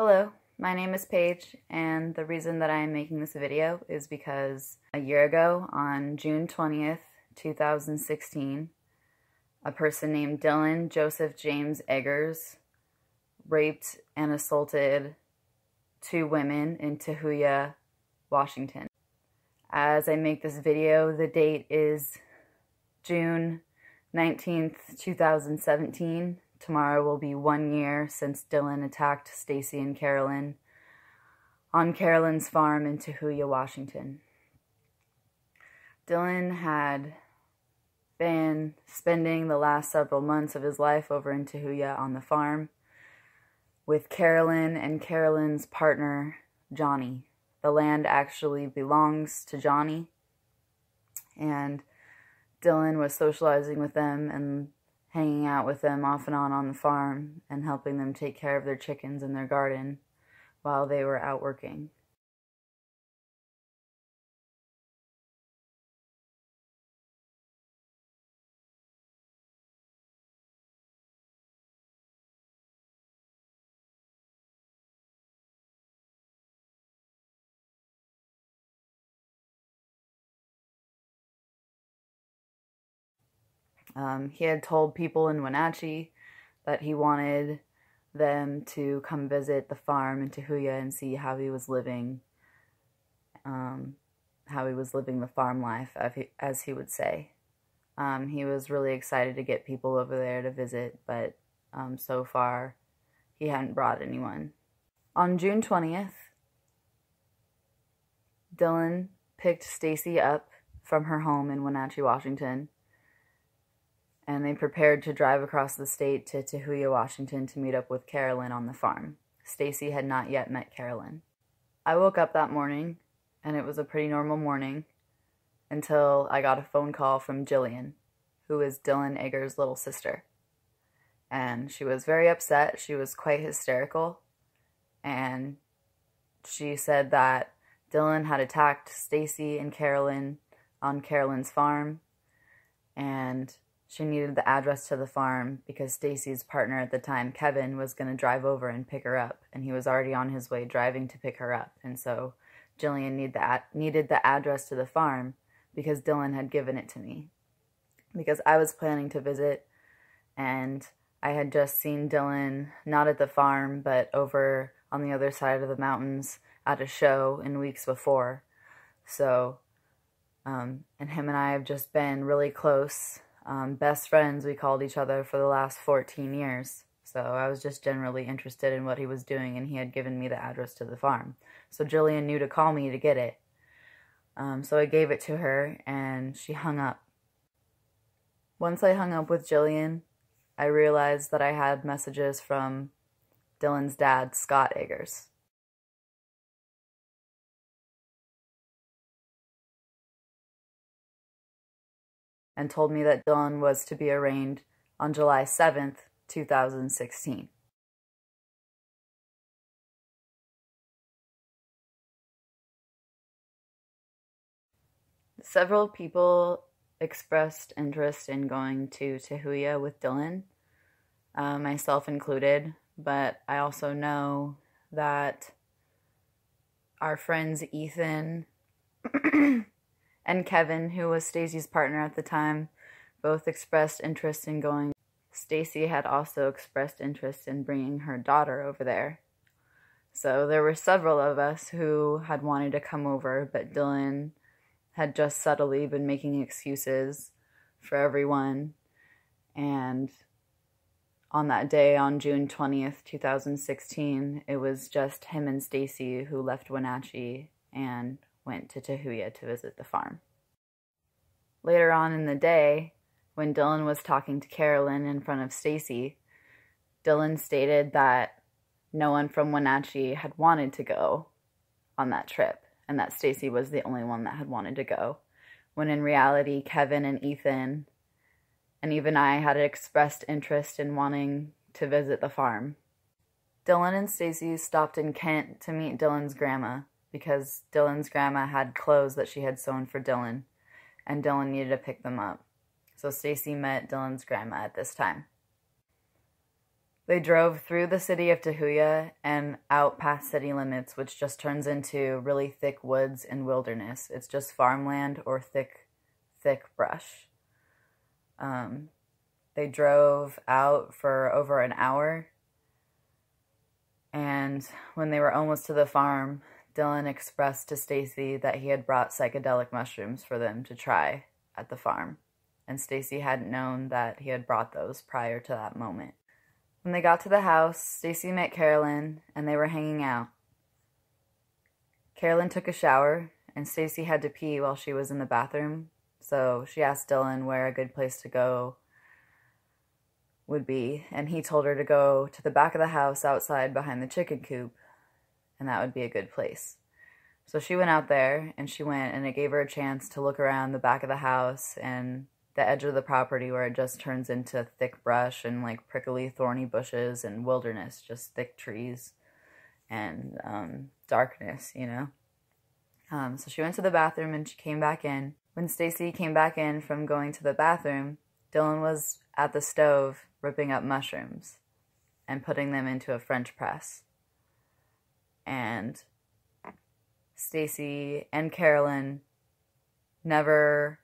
Hello, my name is Paige, and the reason that I am making this video is because a year ago, on June 20th, 2016, a person named Dylan Joseph James Eggers raped and assaulted two women in Tahuya, Washington. As I make this video, the date is June 19th, 2017. Tomorrow will be 1 year since Dylan attacked Stacy and Carolyn on Carolyn's farm in Tahuya, Washington. Dylan had been spending the last several months of his life over in Tahuya on the farm with Carolyn and Carolyn's partner, Johnny. The land actually belongs to Johnny, and Dylan was socializing with them and hanging out with them off and on the farm and helping them take care of their chickens in their garden while they were out working. He had told people in WENATCHEE that he wanted them to come visit the farm in Tahuya and see how he was living the farm life, as he would say. He was really excited to get people over there to visit, but so far he hadn't brought anyone. On June 20th, Dylan picked Stacy up from her home in Wenatchee, Washington, and they prepared to drive across the state to Tahuya, Washington to meet up with Carolyn on the farm. Stacy had not yet met Carolyn. I woke up that morning, and it was a pretty normal morning until I got a phone call from Jillian, who is Dylan Eggers' little sister. And she was very upset. She was quite hysterical, and she said that Dylan had attacked Stacy and Carolyn on Carolyn's farm, and she needed the address to the farm because Stacy's partner at the time, Kevin, was going to drive over and pick her up, and he was already on his way driving to pick her up. And so Jillian needed the address to the farm because Dylan had given it to me. Because I was planning to visit, and I had just seen Dylan, not at the farm, but over on the other side of the mountains at a show in weeks before. So, and him and I have just been really close. Best friends, we called each other for the last 14 years. So I was just generally interested in what he was doing, and he had given me the address to the farm. So Jillian knew to call me to get it. So I gave it to her, and she hung up. Once I hung up with Jillian, I realized that I had messages from Dylan's dad, Scott Eggers. And told me that Dylan was to be arraigned on July 7th, 2016. Several people expressed interest in going to Tahuya with Dylan, myself included, but I also know that our friends Ethan and Kevin, who was Stacy's partner at the time, both expressed interest in going. Stacy had also expressed interest in bringing her daughter over there. So there were several of us who had wanted to come over, but Dylan had just subtly been making excuses for everyone. And on that day, on June 20th, 2016, it was just him and Stacy who left Wenatchee and went to Tahuya to visit the farm. Later on in the day, when Dylan was talking to Carolyn in front of Stacy, Dylan stated that no one from Wenatchee had wanted to go on that trip, and that Stacy was the only one that had wanted to go, when in reality, Kevin and Ethan and even I had expressed interest in wanting to visit the farm. Dylan and Stacy stopped in Kent to meet Dylan's grandma, because Dylan's grandma had clothes that she had sewn for Dylan, and Dylan needed to pick them up. So Stacy met Dylan's grandma at this time. They drove through the city of Tahuya and out past city limits, which just turns into really thick woods and wilderness. It's just farmland or thick brush. They drove out for over an hour, and when they were almost to the farm, Dylan expressed to Stacy that he had brought psychedelic mushrooms for them to try at the farm, and Stacy hadn't known that he had brought those prior to that moment. When they got to the house, Stacy met Carolyn, and they were hanging out. Carolyn took a shower, and Stacy had to pee while she was in the bathroom, so she asked Dylan where a good place to go would be, and he told her to go to the back of the house outside behind the chicken coop, and that would be a good place. So she went out there, and she went, and it gave her a chance to look around the back of the house and the edge of the property where it just turns into thick brush and like prickly, thorny bushes and wilderness, just thick trees and darkness, you know. So she went to the bathroom and she came back in. When Stacy came back in from going to the bathroom, Dylan was at the stove ripping up mushrooms and putting them into a French press. And Stacy and Carolyn never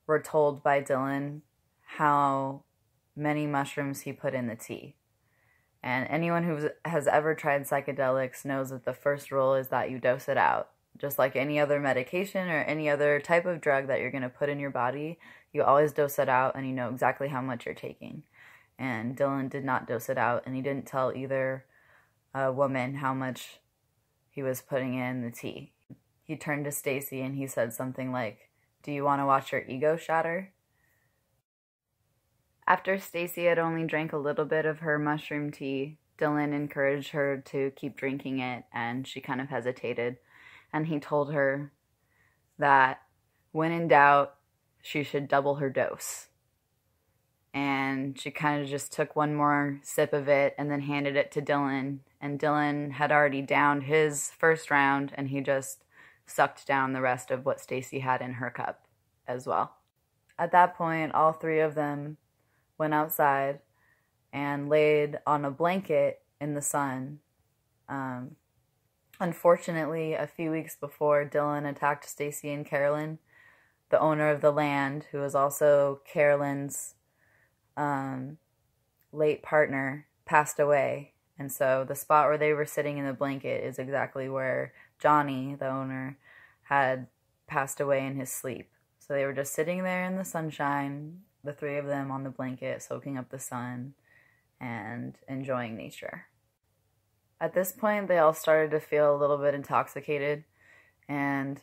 were told by Dylan how many mushrooms he put in the tea. And anyone who has ever tried psychedelics knows that the first rule is that you dose it out. Just like any other medication or any other type of drug that you're going to put in your body, you always dose it out and you know exactly how much you're taking. And Dylan did not dose it out, and he didn't tell either woman how much he was putting in the tea. He turned to Stacy and he said something like, "Do you want to watch your ego shatter?" After Stacy had only drank a little bit of her mushroom tea, Dylan encouraged her to keep drinking it, and she kind of hesitated. And he told her that when in doubt, she should double her dose. And she kind of just took one more sip of it and then handed it to Dylan. And Dylan had already downed his first round, and he just sucked down the rest of what Stacy had in her cup as well. At that point, all three of them went outside and laid on a blanket in the sun. Unfortunately, a few weeks before Dylan attacked Stacy and Carolyn, the owner of the land, who was also Carolyn's late partner, passed away. And so the spot where they were sitting in the blanket is exactly where Johnny, the owner, had passed away in his sleep. So they were just sitting there in the sunshine, the three of them on the blanket, soaking up the sun and enjoying nature. At this point, they all started to feel a little bit intoxicated, and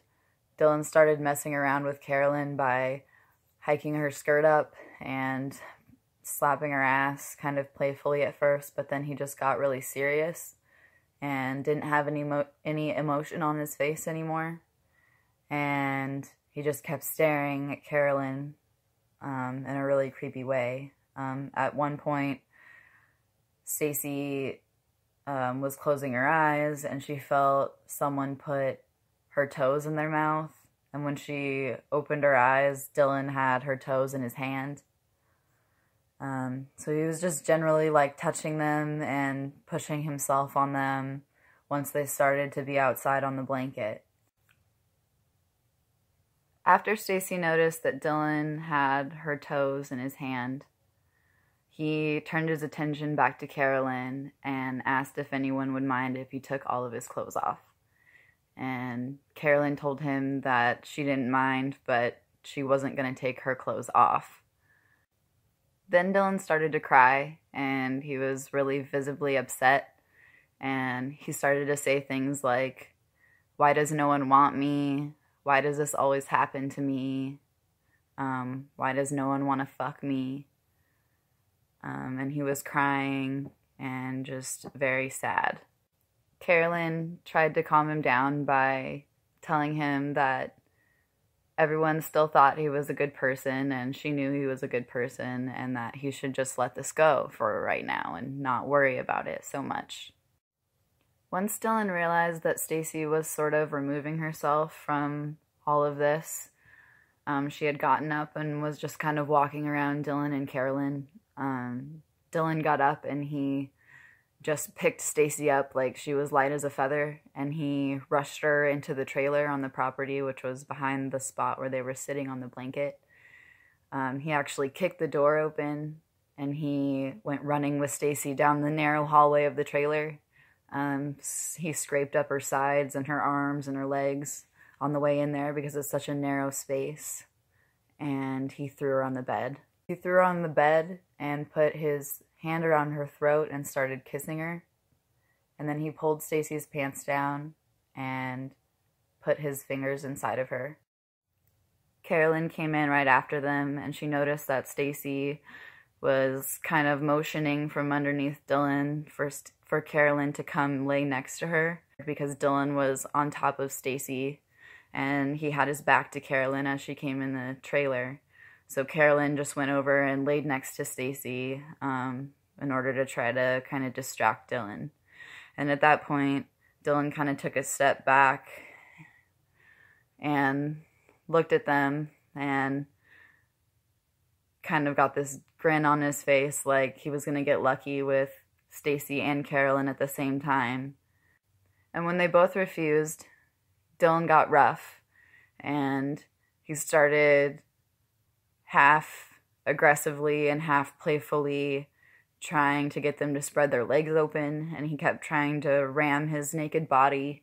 Dylan started messing around with Carolyn by hiking her skirt up and slapping her ass, kind of playfully at first, but then he just got really serious and didn't have any emotion on his face anymore. And he just kept staring at Carolyn in a really creepy way. At one point, Stacy was closing her eyes, and she felt someone put her toes in their mouth. And when she opened her eyes, Dylan had her toes in his hand. So he was just generally like touching them and pushing himself on them once they started to be outside on the blanket. After Stacy noticed that Dylan had her toes in his hand, he turned his attention back to Carolyn and asked if anyone would mind if he took all of his clothes off. And Carolyn told him that she didn't mind, but she wasn't going to take her clothes off. Then Dylan started to cry, and he was really visibly upset. And he started to say things like, "Why does no one want me? Why does this always happen to me? Why does no one want to fuck me?" And he was crying and just very sad. Carolyn tried to calm him down by telling him that everyone still thought he was a good person, and she knew he was a good person, and that he should just let this go for right now and not worry about it so much. Once Dylan realized that Stacy was sort of removing herself from all of this, she had gotten up and was just kind of walking around Dylan and Carolyn, Dylan got up and he just picked Stacy up like she was light as a feather, and he rushed her into the trailer on the property, which was behind the spot where they were sitting on the blanket. He actually kicked the door open, and he went running with Stacy down the narrow hallway of the trailer. He scraped up her sides and her arms and her legs on the way in there because it's such a narrow space, and he threw her on the bed. He threw her on the bed and put his hand around her throat and started kissing her. And then he pulled Stacy's pants down and put his fingers inside of her. Carolyn came in right after them, and she noticed that Stacy was kind of motioning from underneath Dylan for Carolyn to come lay next to her, because Dylan was on top of Stacy and he had his back to Carolyn as she came in the trailer. So Carolyn just went over and laid next to Stacy in order to try to kind of distract Dylan. And at that point, Dylan kind of took a step back and looked at them and kind of got this grin on his face like he was going to get lucky with Stacy and Carolyn at the same time. And when they both refused, Dylan got rough, and he started half aggressively and half playfully trying to get them to spread their legs open, and he kept trying to ram his naked body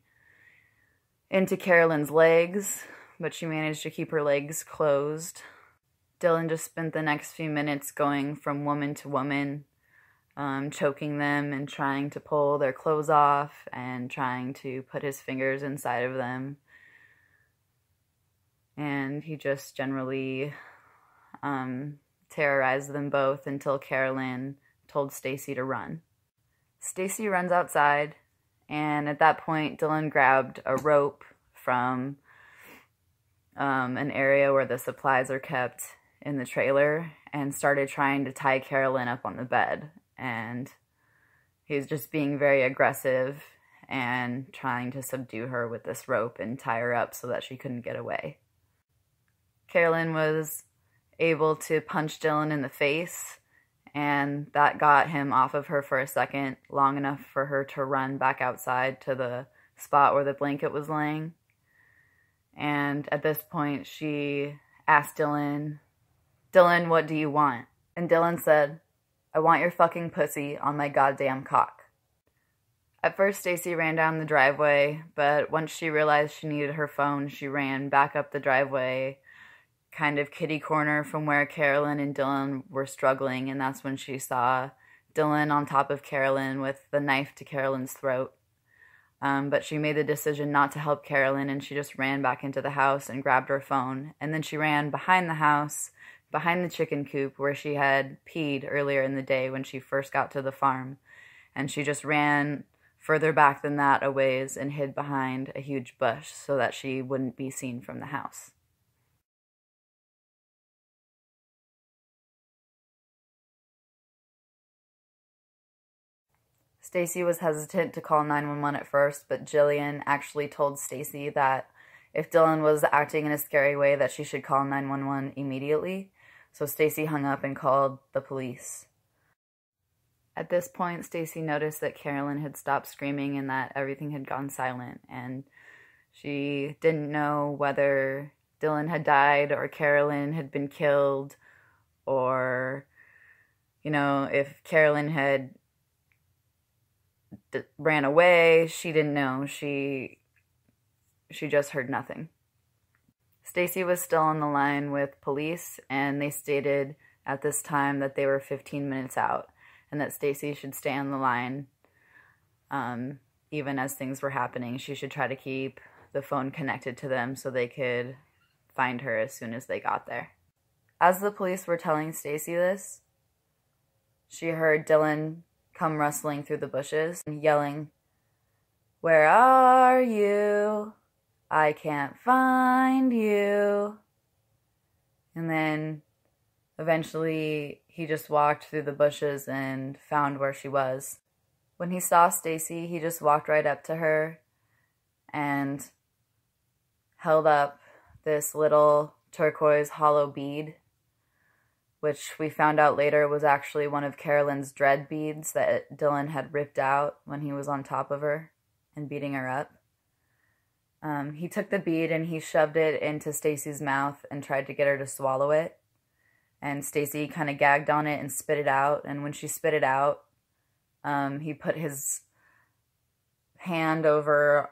into Carolyn's legs, but she managed to keep her legs closed. Dylan just spent the next few minutes going from woman to woman, choking them and trying to pull their clothes off and trying to put his fingers inside of them. And he just generally terrorized them both until Carolyn told Stacy to run. Stacy runs outside, and at that point Dylan grabbed a rope from an area where the supplies are kept in the trailer and started trying to tie Carolyn up on the bed. And he was just being very aggressive and trying to subdue her with this rope and tie her up so that she couldn't get away. Carolyn was able to punch Dylan in the face, and that got him off of her for a second, long enough for her to run back outside to the spot where the blanket was laying. And at this point, she asked Dylan, "Dylan, what do you want?" And Dylan said, "I want your fucking pussy on my goddamn cock." At first, Stacy ran down the driveway, but once she realized she needed her phone, she ran back up the driveway, kind of kitty corner from where Carolyn and Dylan were struggling, and that's when she saw Dylan on top of Carolyn with the knife to Carolyn's throat. But she made the decision not to help Carolyn, and she just ran back into the house and grabbed her phone. And then she ran behind the house, behind the chicken coop where she had peed earlier in the day when she first got to the farm. And she just ran further back than that a ways and hid behind a huge bush so that she wouldn't be seen from the house. Stacy was hesitant to call 911 at first, but Jillian actually told Stacy that if Dylan was acting in a scary way that she should call 911 immediately. So Stacy hung up and called the police. At this point, Stacy noticed that Carolyn had stopped screaming and that everything had gone silent, and she didn't know whether Dylan had died or Carolyn had been killed, or, if Carolyn had ran away. She didn't know. She just heard nothing. Stacy was still on the line with police, and they stated at this time that they were 15 minutes out and that Stacy should stay on the line even as things were happening. She should try to keep the phone connected to them so they could find her as soon as they got there. As the police were telling Stacy this, she heard Dylan come rustling through the bushes and yelling, "Where are you? I can't find you." And then eventually he just walked through the bushes and found where she was. When he saw Stacy, he just walked right up to her and held up this little turquoise hollow bead which we found out later was actually one of Carolyn's dread beads that Dylan had ripped out when he was on top of her and beating her up. He took the bead and he shoved it into Stacy's mouth and tried to get her to swallow it. And Stacy kind of gagged on it and spit it out. And when she spit it out, he put his hand over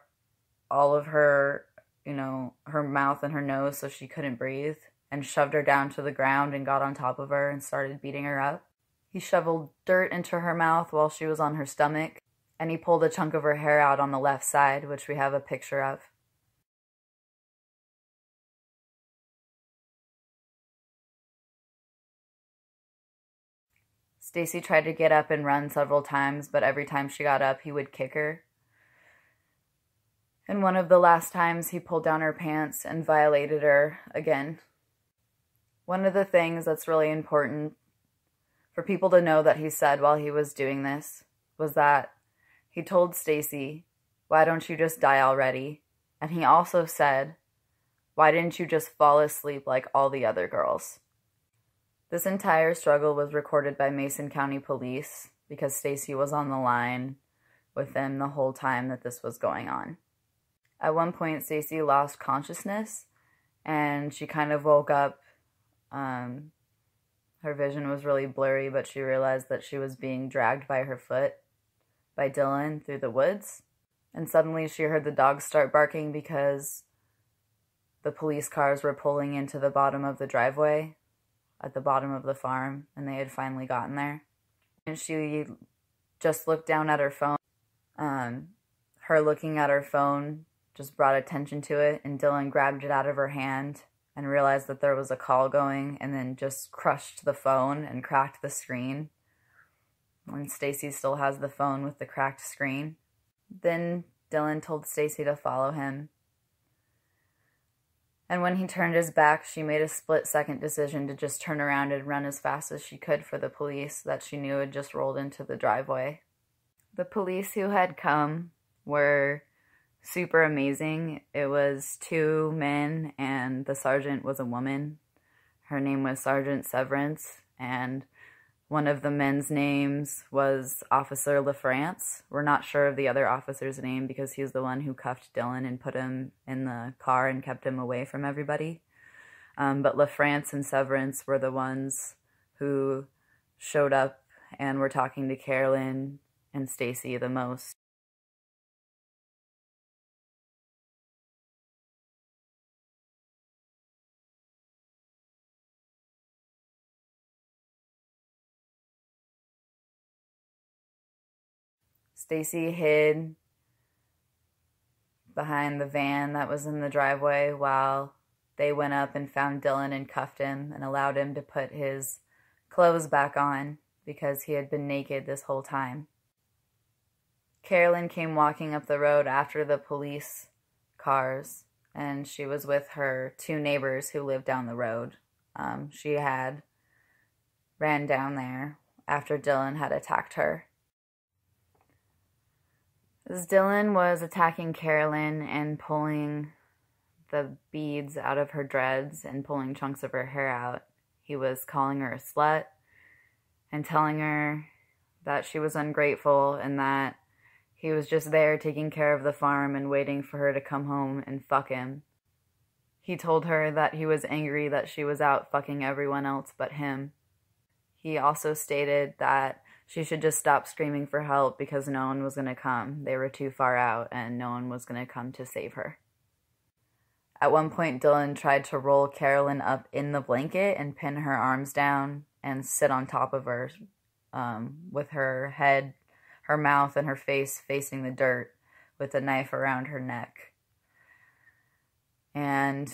all of her, her mouth and her nose so she couldn't breathe, and shoved her down to the ground and got on top of her and started beating her up. He shoveled dirt into her mouth while she was on her stomach, and he pulled a chunk of her hair out on the left side, which we have a picture of. Stacy tried to get up and run several times, but every time she got up, he would kick her. And one of the last times, he pulled down her pants and violated her again. One of the things that's really important for people to know that he said while he was doing this was that he told Stacy, "Why don't you just die already?" And he also said, "Why didn't you just fall asleep like all the other girls?" This entire struggle was recorded by Mason County Police because Stacy was on the line with them the whole time that this was going on. At one point, Stacy lost consciousness and she kind of woke up. Her vision was really blurry, but she realized that she was being dragged by her foot by Dylan through the woods. And suddenly she heard the dogs start barking because the police cars were pulling into the bottom of the driveway at the bottom of the farm, and they had finally gotten there. And she just looked down at her phone. Her looking at her phone just brought attention to it, and Dylan grabbed it out of her hand and realized that there was a call going, and then just crushed the phone and cracked the screen. And Stacy still has the phone with the cracked screen. Then Dylan told Stacy to follow him. And when he turned his back, she made a split-second decision to just turn around and run as fast as she could for the police that she knew had just rolled into the driveway. The police who had come were super amazing. It was 2 men, and the sergeant was a woman. Her name was Sergeant Severance, and one of the men's names was Officer LaFrance. We're not sure of the other officer's name because he's the one who cuffed Dylan and put him in the car and kept him away from everybody. But LaFrance and Severance were the ones who showed up and were talking to Carolyn and Stacy the most. Stacy hid behind the van that was in the driveway while they went up and found Dylan and cuffed him and allowed him to put his clothes back on because he had been naked this whole time. Carolyn came walking up the road after the police cars, and she was with her 2 neighbors who lived down the road. She had ran down there after Dylan had attacked her. As Dylan was attacking Carolyn and pulling the beads out of her dreads and pulling chunks of her hair out, he was calling her a slut and telling her that she was ungrateful and that he was just there taking care of the farm and waiting for her to come home and fuck him. He told her that he was angry that she was out fucking everyone else but him. He also stated that she should just stop screaming for help because no one was going to come. They were too far out and no one was going to come to save her. At one point, Dylan tried to roll Carolyn up in the blanket and pin her arms down and sit on top of her with her head, her mouth, and her face facing the dirt with a knife around her neck. And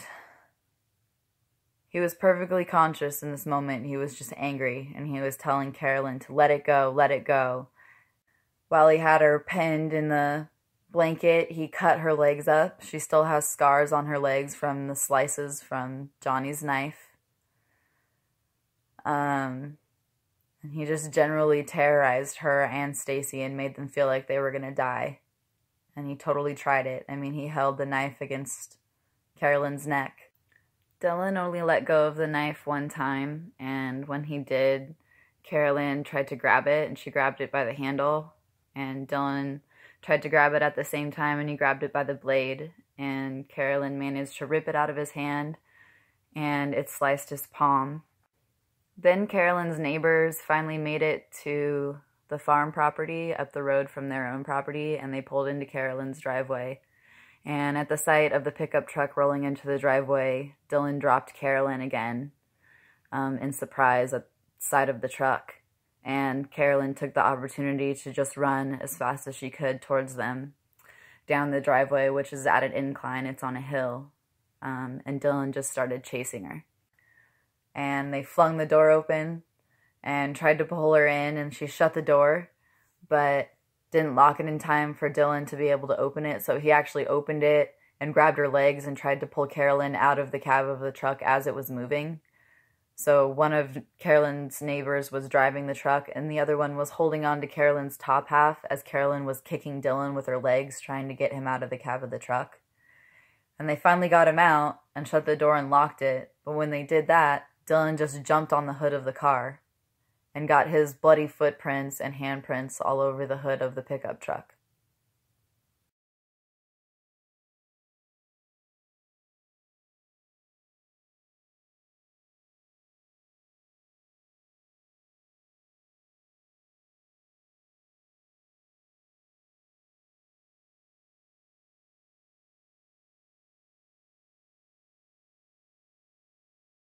he was perfectly conscious in this moment. He was just angry, and he was telling Carolyn to let it go, let it go. While he had her pinned in the blanket, he cut her legs up. She still has scars on her legs from the slices from Johnny's knife. And he just generally terrorized her and Stacy and made them feel like they were going to die. And he totally tried it. I mean, he held the knife against Carolyn's neck. Dylan only let go of the knife one time, and when he did, Carolyn tried to grab it, and she grabbed it by the handle, and Dylan tried to grab it at the same time, and he grabbed it by the blade, and Carolyn managed to rip it out of his hand, and it sliced his palm. Then Carolyn's neighbors finally made it to the farm property up the road from their own property, and they pulled into Carolyn's driveway. And at the sight of the pickup truck rolling into the driveway, Dylan dropped Carolyn again in surprise at the side of the truck. And Carolyn took the opportunity to just run as fast as she could towards them down the driveway, which is at an incline. It's on a hill. And Dylan just started chasing her. And they flung the door open and tried to pull her in, and she shut the door, but didn't lock it in time for Dylan to be able to open it, so he actually opened it and grabbed her legs and tried to pull Carolyn out of the cab of the truck as it was moving. So one of Carolyn's neighbors was driving the truck, and the other one was holding on to Carolyn's top half as Carolyn was kicking Dylan with her legs, trying to get him out of the cab of the truck. And they finally got him out and shut the door and locked it, but when they did that, Dylan just jumped on the hood of the car and got his bloody footprints and handprints all over the hood of the pickup truck.